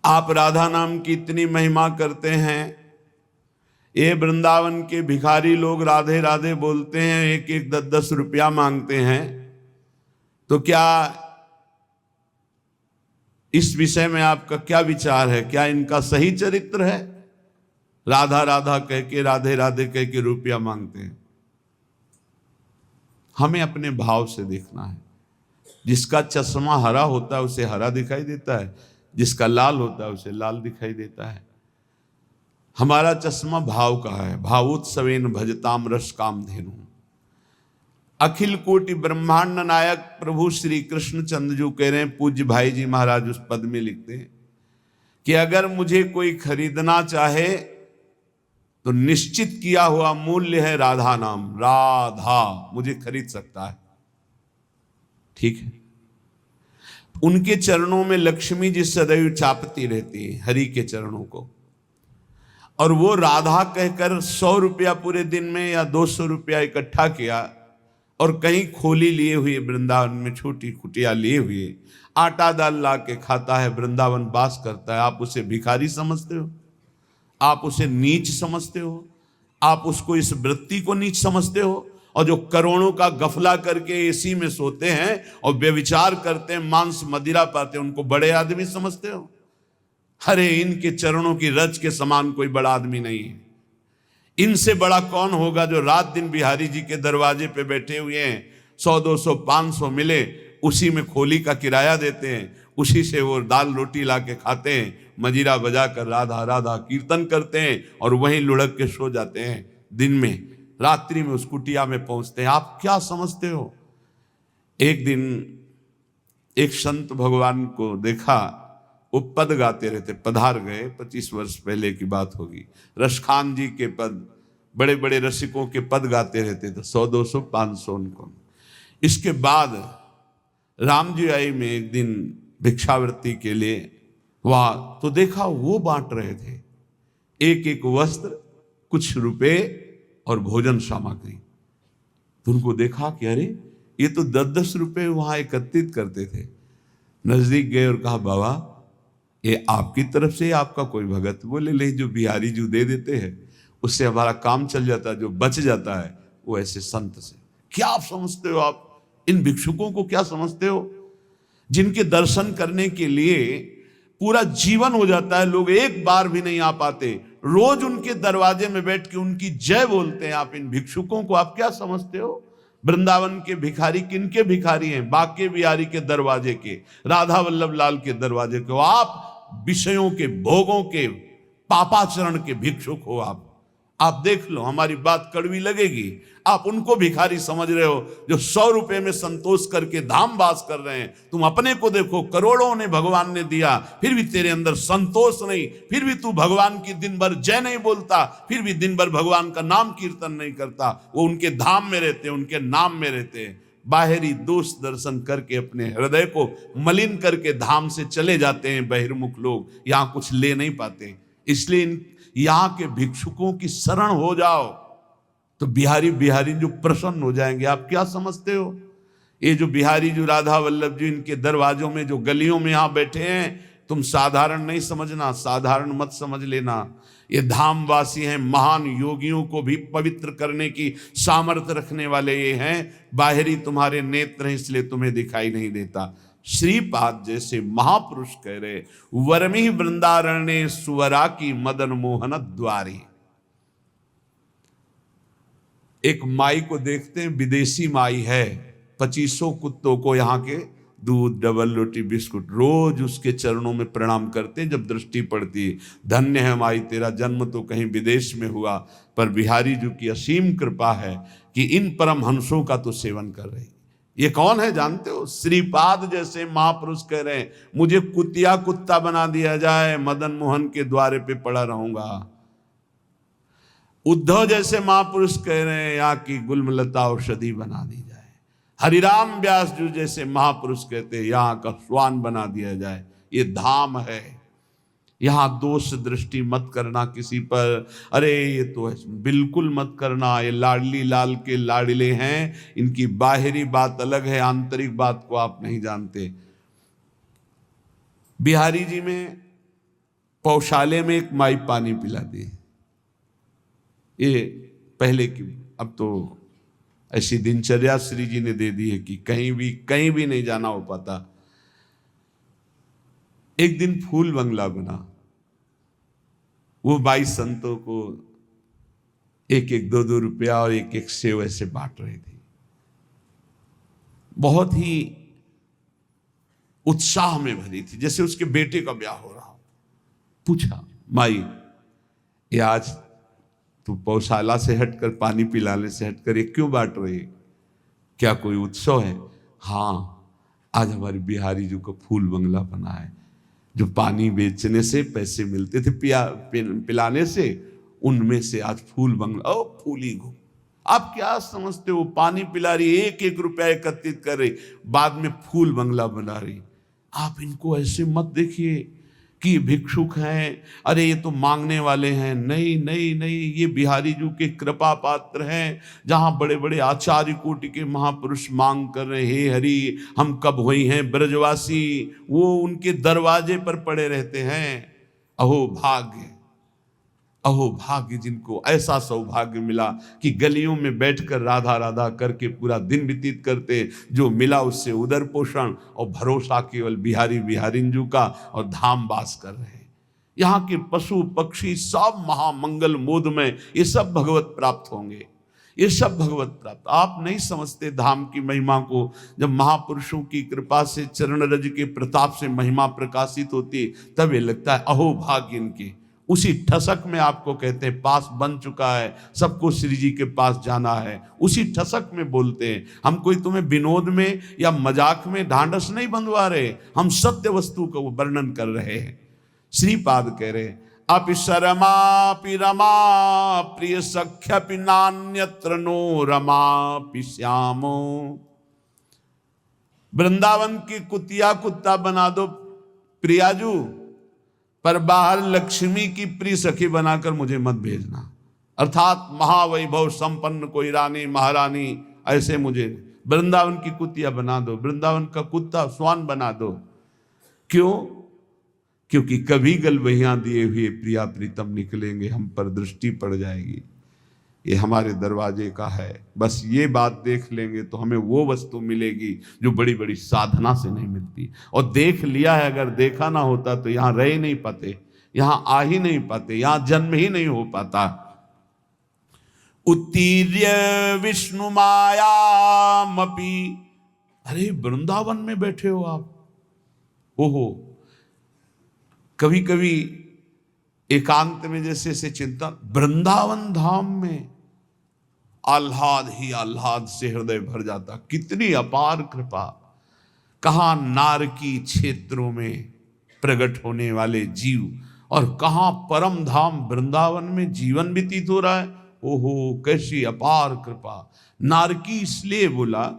आप राधा नाम की इतनी महिमा करते हैं, ये वृंदावन के भिखारी लोग राधे राधे बोलते हैं, एक एक 10-10 रुपया मांगते हैं, तो क्या इस विषय में आपका क्या विचार है? क्या इनका सही चरित्र है? राधा राधा कह के, राधे राधे कह के रुपया मांगते हैं। हमें अपने भाव से देखना है। जिसका चश्मा हरा होता है उसे हरा दिखाई देता है, जिसका लाल होता है उसे लाल दिखाई देता है। हमारा चश्मा भाव का है। भावोत्सवेन भजताम रस कामधेनु। अखिल कोटि ब्रह्मांड नायक प्रभु श्री कृष्ण चंद्र जो कह रहे हैं, पूज्य भाई जी महाराज उस पद में लिखते हैं कि अगर मुझे कोई खरीदना चाहे तो निश्चित किया हुआ मूल्य है राधा नाम। राधा मुझे खरीद सकता है, ठीक है। उनके चरणों में लक्ष्मी जी सदैव चापती रहती है हरि के चरणों को, और वो राधा कहकर 100 रुपया पूरे दिन में या 200 रुपया इकट्ठा किया और कहीं खोली लिए हुए, वृंदावन में छोटी कुटिया लिए हुए आटा दाल ला के खाता है, वृंदावन वास करता है। आप उसे भिखारी समझते हो? आप उसे नीच समझते हो? आप उसको, इस वृत्ति को नीच समझते हो? और जो करोड़ों का गफला करके एसी में सोते हैं और व्यभिचार करते हैं, मांस मदिरा पाते हैं, उनको बड़े आदमी समझते हो? अरे इनके चरणों की रज के समान कोई बड़ा आदमी नहीं है। इनसे बड़ा कौन होगा जो रात दिन बिहारी जी के दरवाजे पे बैठे हुए हैं, 100 200 500 मिले उसी में खोली का किराया देते हैं, उसी से वो दाल रोटी ला के खाते हैं, मजीरा बजा कर राधा राधा कीर्तन करते हैं और वहीं लुढ़क के सो जाते हैं। दिन में रात्रि में उस कुटिया में पहुंचते हैं। आप क्या समझते हो? एक दिन एक संत भगवान को देखा, वो पद गाते रहते, पधार गए, 25 वर्ष पहले की बात होगी। रसखान जी के पद, बड़े बड़े रसिकों के पद गाते रहते थे, 100 200 500 उनको। इसके बाद राम जी आए में एक दिन भिक्षावृत्ति के लिए वहां, तो देखा वो बांट रहे थे एक एक वस्त्र, कुछ रुपए और भोजन सामग्री। तो उनको देखा कि अरे ये तो 10-10 रुपए वहां एकत्रित करते थे। नजदीक गए और कहा, बाबा ये आपकी तरफ से आपका कोई भगत? बोले नहीं, जो बिहारी जो दे देते हैं उससे हमारा काम चल जाता है, जो बच जाता है वो ऐसे संत से। क्या आप समझते हो? आप इन भिक्षुकों को क्या समझते हो, जिनके दर्शन करने के लिए पूरा जीवन हो जाता है, लोग एक बार भी नहीं आ पाते, रोज उनके दरवाजे में बैठ के उनकी जय बोलते हैं। आप इन भिक्षुकों को आप क्या समझते हो? वृंदावन के भिखारी किनके भिखारी हैं? बाके बिहारी के दरवाजे के, राधा वल्लभ लाल के दरवाजे के। आप विषयों के, भोगों के, पापाचरण के भिक्षुक हो। आप देख लो, हमारी बात कड़वी लगेगी, आप उनको भिखारी समझ रहे हो जो 100 रुपए में संतोष करके धाम वास कर रहे हैं। तुम अपने को देखो, करोड़ों ने भगवान ने दिया, फिर भी तेरे अंदर संतोष नहीं, फिर भी तू भगवान की दिन भर जय नहीं बोलता, फिर भी दिन भर भगवान का नाम कीर्तन नहीं करता। वो उनके धाम में रहते हैं, उनके नाम में रहते हैं। बाहरी दोष दर्शन करके अपने हृदय को मलिन करके धाम से चले जाते हैं बहिर्मुख लोग, यहां कुछ ले नहीं पाते। इसलिए यहां के भिक्षुकों की शरण हो जाओ तो बिहारी बिहारी जो प्रसन्न हो जाएंगे। आप क्या समझते हो? ये जो बिहारी जो राधा वल्लभ जी इनके दरवाजों में, जो गलियों में यहां बैठे हैं, तुम साधारण नहीं समझना, साधारण मत समझ लेना। ये धामवासी हैं, महान योगियों को भी पवित्र करने की सामर्थ्य रखने वाले ये हैं। बाहरी तुम्हारे नेत्र हैं इसलिए तुम्हें दिखाई नहीं देता। श्रीपाद जैसे महापुरुष कह रहे, वर्मी वृंदारण्य सुवरा की मदन मोहन द्वारी। एक माई को देखते हैं, विदेशी माई है, 2500 कुत्तों को यहाँ के दूध, डबल रोटी, बिस्कुट, रोज उसके चरणों में प्रणाम करते हैं। जब दृष्टि पड़ती है, धन्य है माई, तेरा जन्म तो कहीं विदेश में हुआ, पर बिहारी जी की असीम कृपा है कि इन परम हंसों का तो सेवन कर रही। ये कौन है जानते हो? श्रीपाद जैसे महापुरुष कह रहे हैं, मुझे कुतिया कुत्ता बना दिया जाए, मदन मोहन के द्वारे पे पड़ा रहूंगा। उद्धव जैसे महापुरुष कह रहे हैं, यहाँ की गुलमलता औषधि बना दी जाए। हरिराम व्यास जी जैसे महापुरुष कहते हैं, यहाँ का स्वान बना दिया जाए। ये धाम है, यहाँ दोष दृष्टि मत करना किसी पर। अरे ये तो है, बिल्कुल मत करना। ये लाडली लाल के लाडले हैं, इनकी बाहरी बात अलग है, आंतरिक बात को आप नहीं जानते। बिहारी जी में पौशाले में एक माई पानी पिला दी। ये पहले की, अब तो ऐसी दिनचर्या श्री जी ने दे दी है कि कहीं भी नहीं जाना हो पाता। एक दिन फूल बंगला बना, वो 22 संतों को एक एक 2-2 रुपया और एक एक सेव ऐसे बांट रही थी। बहुत ही उत्साह में भरी थी, जैसे उसके बेटे का ब्याह हो रहा हो। पूछा, माई ये आज तू पौशाला से हटकर, पानी पिलाने से हटकर ये क्यों बांट रही है? क्या कोई उत्सव है? हाँ, आज हमारे बिहारी जी को फूल बंगला बना है। जो पानी बेचने से पैसे मिलते थे पिलाने से, उनमें से आज फूल बंगला। ओ फूली घूम, आप क्या समझते हो? पानी पिला रही, एक एक रुपया एकत्रित कर रही, बाद में फूल बंगला बना रही। आप इनको ऐसे मत देखिए कि भिक्षुक हैं, अरे ये तो मांगने वाले हैं। नहीं नहीं नहीं, ये बिहारी जी के कृपा पात्र हैं। जहां बड़े बड़े आचार्य कोटि के महापुरुष मांग कर रहे, हे हरि हम कब हुई हैं ब्रजवासी, वो उनके दरवाजे पर पड़े रहते हैं। अहो भाग्य, अहो भाग्य जिनको ऐसा सौभाग्य मिला कि गलियों में बैठकर राधा राधा करके पूरा दिन व्यतीत करते। जो मिला उससे उदर पोषण और भरोसा केवल बिहारी बिहारिंजू का, और धाम वास कर रहे हैं। यहाँ के पशु पक्षी सब महामंगल मोद में, ये सब भगवत प्राप्त होंगे, ये सब भगवत प्राप्त। आप नहीं समझते धाम की महिमा को। जब महापुरुषों की कृपा से, चरण रज के प्रताप से महिमा प्रकाशित होती, तब ये लगता है अहो भाग्य इनके। उसी ठसक में आपको कहते हैं पास बन चुका है, सबको श्री जी के पास जाना है, उसी ठसक में बोलते हैं। हम कोई तुम्हें विनोद में या मजाक में ढांढस नहीं बंधवा रहे, हम सत्य वस्तु का वर्णन कर रहे हैं। श्रीपाद कह रहे, अपिशरमापि रमा प्रिय सख्यपि नान्यत्र नो रमापि श्यामो। वृंदावन की कुतिया कुत्ता बना दो प्रियाजू, पर बाहर लक्ष्मी की प्रिय सखी बनाकर मुझे मत भेजना। अर्थात महावैभव संपन्न कोई रानी महारानी ऐसे मुझे वृंदावन की कुतिया बना दो, वृंदावन का कुत्ता स्वान बना दो। क्यों? क्योंकि कभी गलबहियां दिए हुए प्रिया प्रीतम निकलेंगे, हम पर दृष्टि पड़ जाएगी। ये हमारे दरवाजे का है, बस ये बात देख लेंगे तो हमें वो वस्तु मिलेगी जो बड़ी बड़ी साधना से नहीं मिलती। और देख लिया है, अगर देखा ना होता तो यहाँ रह ही नहीं पाते, यहाँ आ ही नहीं पाते, यहाँ जन्म ही नहीं हो पाता। उत्तीर्य विष्णु मायामपि, अरे वृंदावन में बैठे हो आप, ओहो। कभी कभी एकांत में जैसे से चिंतन, वृंदावन धाम में आह्लाद ही आह्लाद से हृदय भर जाता। कितनी अपार कृपा। कहाँ नारकी क्षेत्रों में प्रकट होने वाले जीव, और कहाँ परम धाम वृंदावन में जीवन व्यतीत हो रहा है। ओहो कैसी अपार कृपा। नारकी इसलिए बोला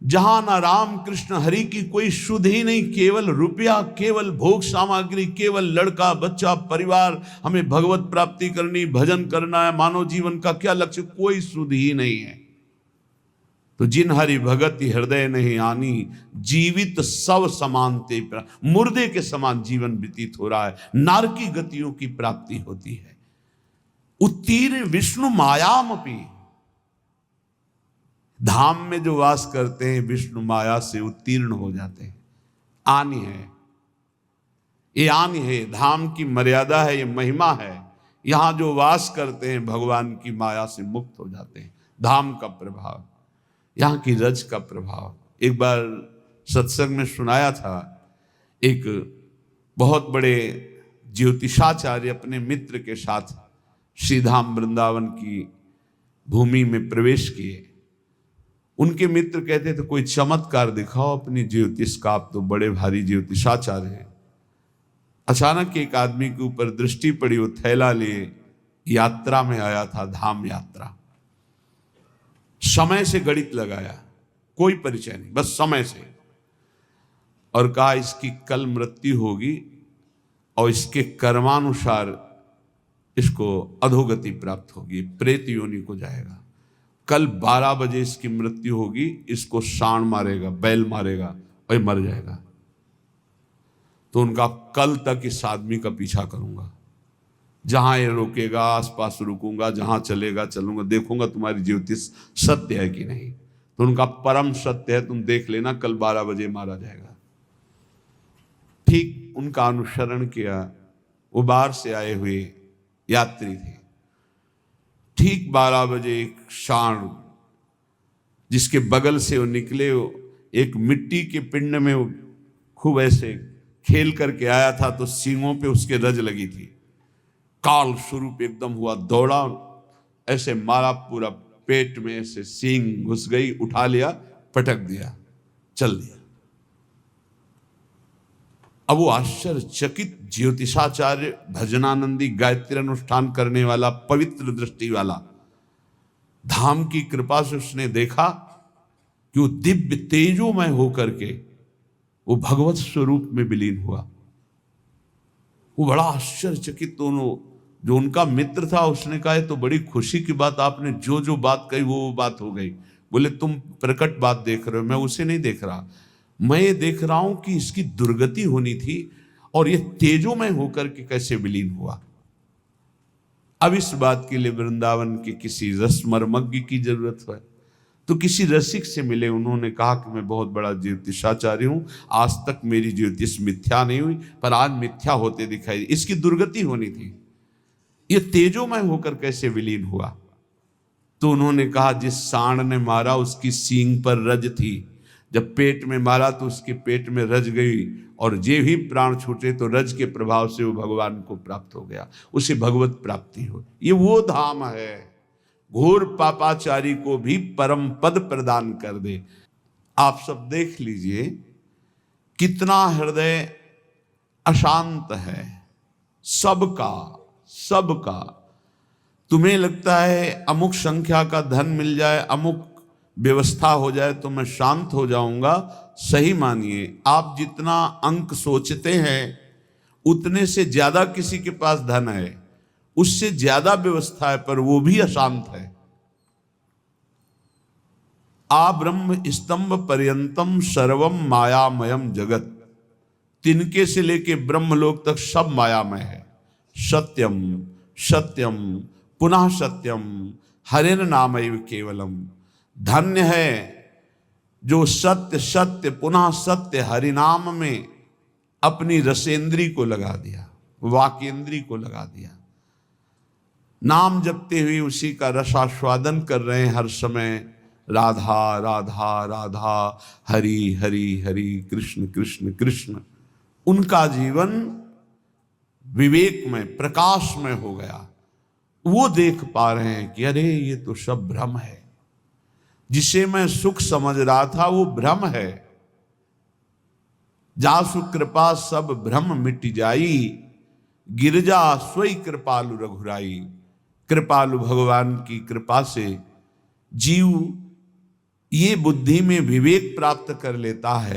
जहां ना राम कृष्ण हरि की कोई शुद्ध ही नहीं, केवल रुपया, केवल भोग सामग्री, केवल लड़का बच्चा परिवार, हमें भगवत प्राप्ति करनी, भजन करना है, मानव जीवन का क्या लक्ष्य, कोई शुद्ध ही नहीं है। तो जिन हरि भगत हृदय नहीं आनी, जीवित सब समानते, मुर्दे के समान जीवन व्यतीत हो रहा है। नारकी गतियों की प्राप्ति होती है। उत्तीर्ण विष्णु मायामपि, धाम में जो वास करते हैं विष्णु माया से उत्तीर्ण हो जाते हैं। आनी है, ये आनी है, धाम की मर्यादा है, ये महिमा है। यहां जो वास करते हैं भगवान की माया से मुक्त हो जाते हैं। धाम का प्रभाव, यहाँ की रज का प्रभाव। एक बार सत्संग में सुनाया था, एक बहुत बड़े ज्योतिषाचार्य अपने मित्र के साथ श्रीधाम वृंदावन की भूमि में प्रवेश किए। उनके मित्र कहते थे कोई चमत्कार दिखाओ अपनी ज्योतिष का, आप तो बड़े भारी ज्योतिषाचार्य हैं। अचानक एक आदमी के ऊपर दृष्टि पड़ी, वो थैला लिए यात्रा में आया था, धाम यात्रा। समय से गणित लगाया, कोई परिचय नहीं, बस समय से, और कहा इसकी कल मृत्यु होगी और इसके कर्मानुसार इसको अधोगति प्राप्त होगी, प्रेत योनि को जाएगा। कल 12 बजे इसकी मृत्यु होगी, इसको सांड मारेगा, बैल मारेगा और मर जाएगा। तो उनका कल तक इस आदमी का पीछा करूंगा, जहां ये रोकेगा आसपास रुकूंगा, जहां चलेगा चलूंगा, देखूंगा तुम्हारी ज्योतिष सत्य है कि नहीं। तो उनका परम सत्य है, तुम देख लेना कल 12 बजे मारा जाएगा। ठीक उनका अनुसरण किया। वो बाहर से आए हुए यात्री थे। ठीक 12 बजे एक सांड जिसके बगल से वो निकले, एक मिट्टी के पिंड में वो खूब ऐसे खेल करके आया था, तो सींगों पे उसके रज लगी थी। काल स्वरूप एकदम हुआ, दौड़ा, ऐसे मारा, पूरा पेट में ऐसे सींग घुस गई, उठा लिया, पटक दिया, चल दिया। अब वो आश्चर्यचकित ज्योतिषाचार्य, भजनानंदी, गायत्री अनुष्ठान करने वाला, पवित्र दृष्टि वाला, धाम की कृपा से उसने देखा कि वो दिव्य तेजोमय होकर के वो भगवत स्वरूप में विलीन हुआ। वो बड़ा आश्चर्यचकित, दोनों जो उनका मित्र था उसने कहा तो बड़ी खुशी की बात, आपने जो जो बात कही वो बात हो गई। बोले तुम प्रकट बात देख रहे हो, मैं उसे नहीं देख रहा, मैं ये देख रहा हूं कि इसकी दुर्गति होनी थी और ये तेजोमय होकर के कैसे विलीन हुआ। अब इस बात के लिए वृंदावन के किसी रसमर्मज्ञ की जरूरत है। तो किसी रसिक से मिले, उन्होंने कहा कि मैं बहुत बड़ा ज्योतिषाचार्य हूं, आज तक मेरी ज्योतिष मिथ्या नहीं हुई, पर आज मिथ्या होते दिखाई, इसकी दुर्गति होनी थी, ये तेजोमय होकर कैसे विलीन हुआ। तो उन्होंने कहा जिस सांड ने मारा उसकी सींग पर रज थी, जब पेट में मारा तो उसके पेट में रज गई, और जे भी प्राण छूटे तो रज के प्रभाव से वो भगवान को प्राप्त हो गया, उसे भगवत प्राप्ति हो। ये वो धाम है, घोर पापाचारी को भी परम पद प्रदान कर दे। आप सब देख लीजिए कितना हृदय अशांत है सबका। तुम्हें लगता है अमुक संख्या का धन मिल जाए, अमुक व्यवस्था हो जाए तो मैं शांत हो जाऊंगा। सही मानिए, आप जितना अंक सोचते हैं उतने से ज्यादा किसी के पास धन है, उससे ज्यादा व्यवस्था है, पर वो भी अशांत है। आ ब्रह्म स्तंभ पर्यंतम सर्वम मायामयम जगत, तिनके से लेके ब्रह्मलोक तक सब मायामय है। सत्यम सत्यम पुनः सत्यम हरेन नामैव केवलम, धन्य है जो सत्य सत्य पुनः सत्य हरिनाम में अपनी रसेंद्री को लगा दिया, वाकेंद्री को लगा दिया। नाम जपते हुए उसी का रसास्वादन कर रहे हैं हर समय, राधा राधा राधा, हरि हरि हरि, कृष्ण कृष्ण कृष्ण। उनका जीवन विवेक में प्रकाश में हो गया। वो देख पा रहे हैं कि अरे ये तो सब भ्रम है, जिसे मैं सुख समझ रहा था वो भ्रम है। जासु कृपा सब भ्रम मिट जाई, गिरजा सोई कृपालु रघुराई। कृपालु भगवान की कृपा से जीव ये बुद्धि में विवेक प्राप्त कर लेता है